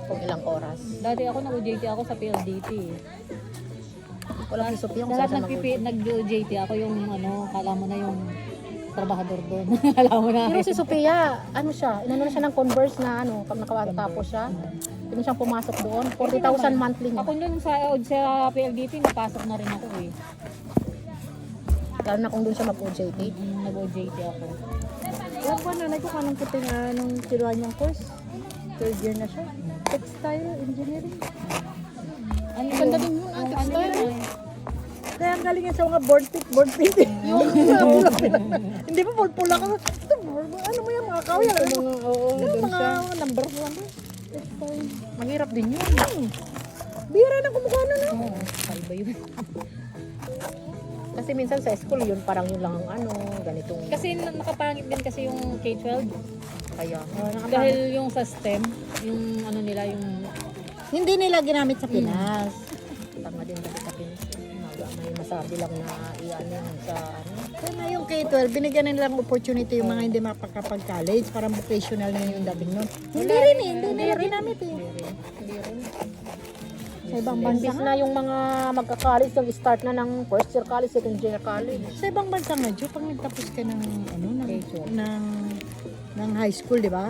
Kung ilang oras. Dati ako nag-OJT ako sa PLDT. Wala si Sophia kung Lahat saan siya nag-OJT ako yung ano, kala mo na yung trabahador doon. Kala mo na. Pero si Sophia, ano siya, inano na siya ng Converse na ano, pag nakatapos siya, hindi siyang pumasok doon. 40,000 monthly niya. Ako nun sa PLDT, napasok na rin ako eh. Lalo na kung doon siya mag-OJT. Nag-OJT ako. Alam ko, nanay ko kanong puti nga nung kinuha niyang course. Third year na siya. Textile engineering. Ano Ganda din yun, ano textile. yun eh. Kaya ang galing yan sa mga board painting. Yung hindi pa board ka. Ito, ano mo yan, mga kawya. Oo, doon Mga siya. number 1. Textile. Mahirap din yun. Bira na kumukha na no. Oo, kalba yun. Kasi minsan sa school yun, parang yun lang ang ano, ganitong. Kasi nakapangit din kasi yung K-12. Kaya, Dahil yung sa STEM, yung ano nila, yung Hindi nila ginamit sa Pinas. tama din kasi sa Pinas. May masabi lang na iyan yun sa ano. Kaya na yung K-12, binigyan nila ng opportunity yung mga hindi makapag-college. Parang vocational na yung dating nun. Hindi rin eh, hindi nila ginamit eh. Hindi rin. Sa ibang bansa Imbis nga. na yung mga magka-college, yung start na ng first year college, second year college. Sa ibang bansa nga, Jo, pag nagtapos ka ng, ano, ng high school, di ba?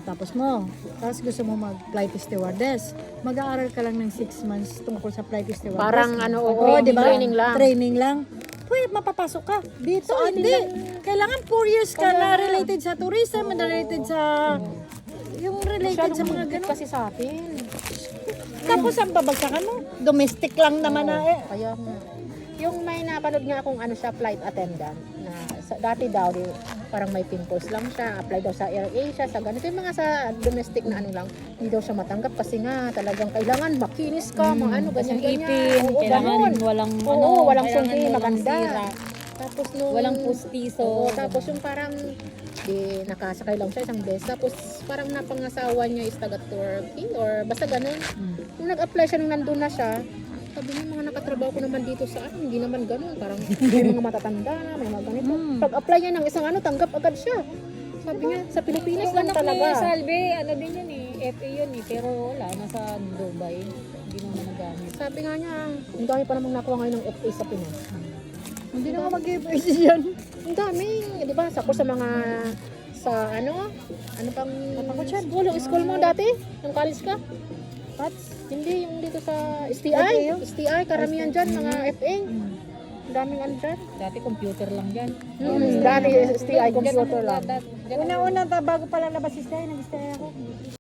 Tapos mo, tapos gusto mo mag-flight stewardess, mag-aaral ka lang ng 6 months tungkol sa flight stewardess. Parang ano, Oo, di ba? training lang. Training lang. Pwede, mapapasok ka. Dito, hindi. Kailangan 4 years ka na related sa tourism, na related sa... Yung related sa mga ganun. Kasi sa atin. Tapos ang babagsakan mo, domestic lang naman na eh. Kaya yung may napanood nga akong ano siya, flight attendant na dati daw parang may pimples lang siya, apply daw sa AirAsia, sa ganito yung mga sa domestic na ano lang, hindi daw siya matanggap kasi nga talagang kailangan makinis ka, mga ano, kasi ganyan, yung ipin, Oo, kailangan ganun. walang Oo, ano, walang kailangan sungki, walang maganda. sira, Tapos nung walang pustiso. Oo, tapos yung parang di nakasakay lang siya isang beses. Tapos parang napangasawa niya is taga Turkey or basta ganun. Nung nag-apply siya nung nandun na siya, sabi niya mga nakatrabaho ko naman dito sa ano, hindi naman ganun. Parang may mga matatanda, may mga ganito. Pag-apply niya ng isang ano, tanggap agad siya. Sabi niya, sa Pilipinas Yung lang anak talaga. ni Salve, ano din yun eh, FA yun eh, pero wala, nasa Dubai, hindi naman nagamit. Sabi nga niya, ang dami pa namang nakuha ngayon ng FA sa Pinas. Hindi naman mag-i-face yan. Ang dami, di ba? Sa mga sa ano pang school, yung school mo dati? Yung college ka? Hindi, yung dito sa STI. STI, karamihan dyan, mga FA. Ang daming ano dyan. Dati computer lang yan. Dati STI, computer lang. Una-una, bago pa lang labas si Stay, nag-stay ako.